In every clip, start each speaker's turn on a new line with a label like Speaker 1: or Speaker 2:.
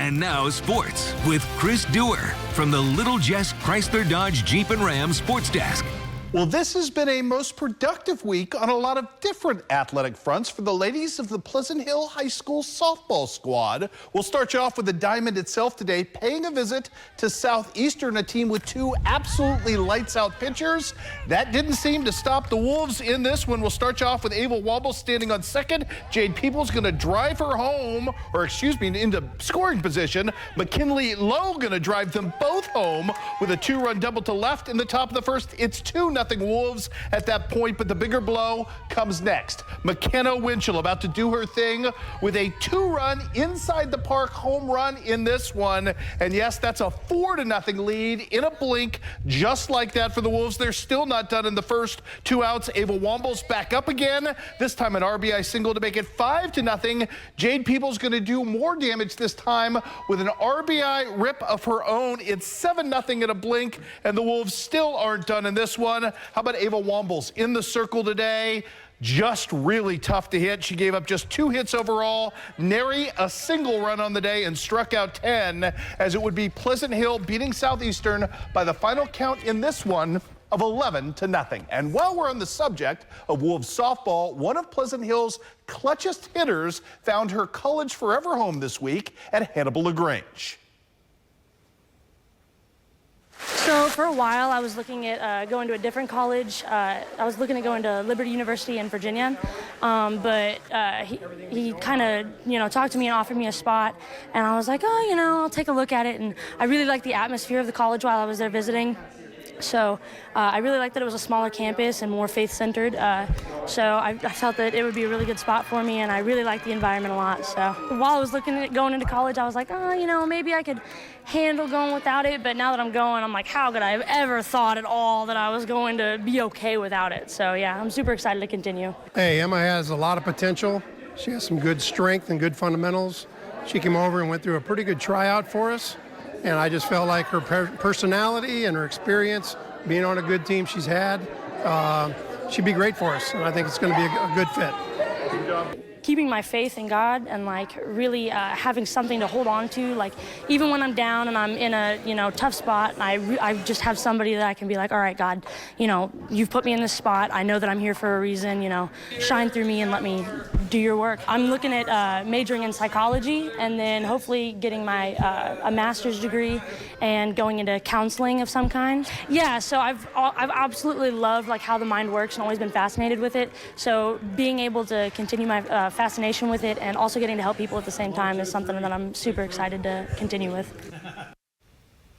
Speaker 1: And now sports with Chris Duerr from the Little Jess Chrysler Dodge Jeep and Ram Sports Desk.
Speaker 2: Well, this has been a most productive week on a lot of different athletic fronts for the ladies of the Pleasant Hill High School softball squad. We'll start you off with the Diamond itself today, paying a visit to Southeastern, a team with two absolutely lights-out pitchers. That didn't seem to stop the Wolves in this one. We'll start you off with Ava Womble standing on second. Jade Peoples going to drive her home, or excuse me, into scoring position. McKinley Lowe going to drive them both home with a two-run double to left in the top of the first. It's 2-0 Wolves at that point, but the bigger blow comes next. McKenna Winchell about to do her thing with a two-run inside the park home run in this one. And yes, that's a 4-0 lead in a blink, just like that for the Wolves. They're still not done in the first 2 outs. Ava Womble's back up again, this time an RBI single to make it 5-0. Jade Peoples going to do more damage this time with an RBI rip of her own. It's 7-0 in a blink, and the Wolves still aren't done in this one. How about Ava Womble's in the circle today? Just really tough to hit. She gave up just 2 hits overall, nary a single run on the day, and struck out 10, as it would be Pleasant Hill beating Southeastern by the final count in this one of 11-0. And while we're on the subject of Wolves softball, one of Pleasant Hill's clutchest hitters found her college forever home this week at Hannibal LaGrange.
Speaker 3: So for a while, I was looking at going to a different college. I was looking at going to Liberty University in Virginia, but he kind of, talked to me and offered me a spot, and I was like, oh, I'll take a look at it. And I really liked the atmosphere of the college while I was there visiting. So I really liked that it was a smaller campus and more faith-centered. So I felt that it would be a really good spot for me, and I really liked the environment a lot. So while I was looking at going into college, I was like, oh, maybe I could handle going without it. But now that I'm going, I'm like, how could I have ever thought at all that I was going to be okay without it? So yeah, I'm super excited to continue.
Speaker 4: Hey, Emma has a lot of potential. She has some good strength and good fundamentals. She came over and went through a pretty good tryout for us. And I just felt like her personality and her experience, being on a good team she's had, she'd be great for us. And I think it's going to be a good fit.
Speaker 2: Good job.
Speaker 3: Keeping my faith in God and really having something to hold on to, even when I'm down and I'm in a tough spot, I just have somebody that I can be like, all right, God, you've put me in this spot. I know that I'm here for a reason. Shine through me and let me do your work. I'm looking at majoring in psychology and then hopefully getting my a master's degree and going into counseling of some kind. Yeah, so I've absolutely loved how the mind works and always been fascinated with it. So being able to continue my fascination with it and also getting to help people at the same time is something that I'm super excited to continue with.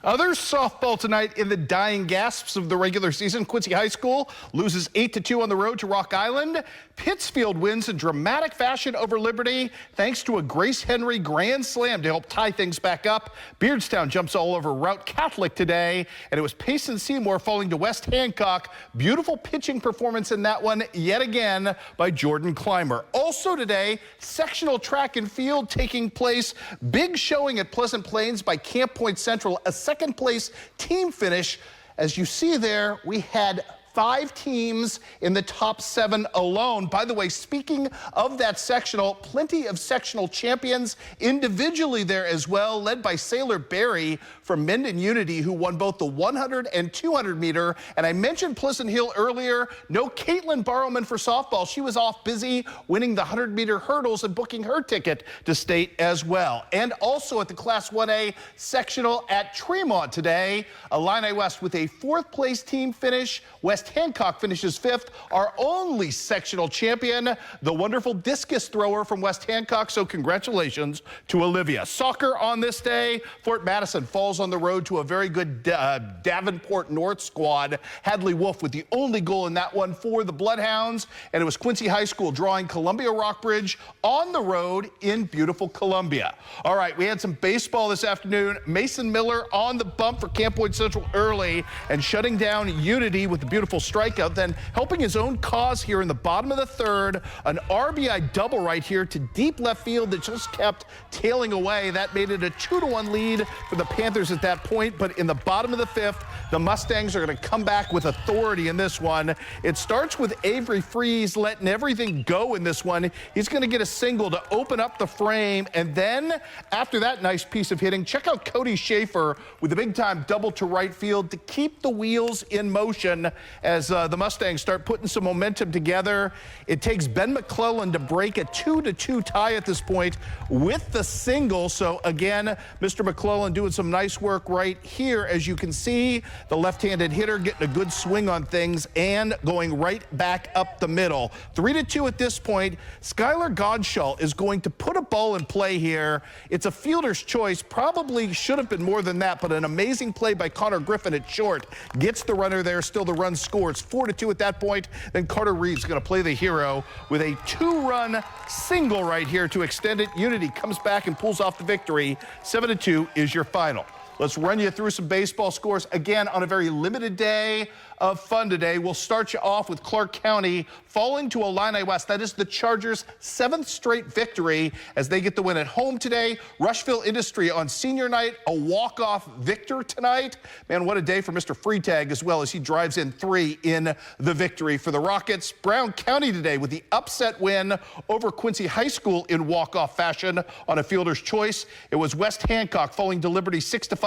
Speaker 2: Other softball tonight in the dying gasps of the regular season. Quincy High School loses 8-2 on the road to Rock Island. Pittsfield wins in dramatic fashion over Liberty thanks to a Grace Henry grand slam to help tie things back up. Beardstown jumps all over Route Catholic today, and it was Payson Seymour falling to West Hancock. Beautiful pitching performance in that one yet again by Jordan Clymer. Also today, sectional track and field taking place. Big showing at Pleasant Plains by Camp Point Central, a second place team finish. As you see there, we had 5 teams in the top 7 alone. By the way, speaking of that sectional, plenty of sectional champions individually there as well, led by Sailor Barry from Mendon Unity, who won both the 100 and 200 meter. And I mentioned Pleasant Hill earlier. No Caitlin Barrowman for softball. She was off busy winning the 100 meter hurdles and booking her ticket to state as well. And also at the Class 1A sectional at Tremont today, Illini West with a 4th place team finish. West Hancock finishes 5th, our only sectional champion, the wonderful discus thrower from West Hancock. So congratulations to Olivia. Soccer on this day, Fort Madison falls on the road to a very good Davenport North squad. Hadley Wolf with the only goal in that one for the Bloodhounds, and it was Quincy High School drawing Columbia Rockbridge on the road in beautiful Columbia. All right, we had some baseball this afternoon. Mason Miller on the bump for Camp Point Central early and shutting down Unity with the beautiful beautiful strikeout. Then helping his own cause here in the bottom of the third, an RBI double right here to deep left field that just kept tailing away. That made it a 2-1 lead for the Panthers at that point. But in the bottom of the fifth, the Mustangs are going to come back with authority in this one. It starts with Avery Freeze letting everything go in this one. He's going to get a single to open up the frame. And then after that nice piece of hitting, check out Cody Schaefer with a big-time double to right field to keep the wheels in motion as the Mustangs start putting some momentum together. It takes Ben McClellan to break a 2-2 tie at this point with the single. So again, Mr. McClellan doing some nice work right here. As you can see, the left-handed hitter getting a good swing on things and going right back up the middle. 3-2 at this point. Skylar Godshall is going to put a ball in play here. It's a fielder's choice. Probably should have been more than that, but an amazing play by Connor Griffin at short. Gets the runner there. Still the run scores. 4-2 at that point. Then Carter Reeves going to play the hero with a 2-run single right here to extend it. Unity comes back and pulls off the victory. 7-2 is your final. Let's run you through some baseball scores again on a very limited day of fun today. We'll start you off with Clark County falling to Illini West. That is the Chargers' 7th straight victory as they get the win at home today. Rushville Industry on senior night, a walk-off victor tonight. Man, what a day for Mr. Freetag as well as he drives in 3 in the victory for the Rockets. Brown County today with the upset win over Quincy High School in walk-off fashion on a fielder's choice. It was West Hancock falling to Liberty 6-5.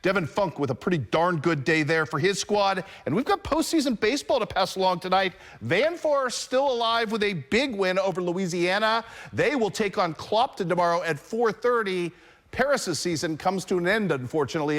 Speaker 2: Devin Funk with a pretty darn good day there for his squad. And we've got postseason baseball to pass along tonight. Van Forest still alive with a big win over Louisiana. They will take on Clopton tomorrow at 4:30. Paris' season comes to an end, unfortunately.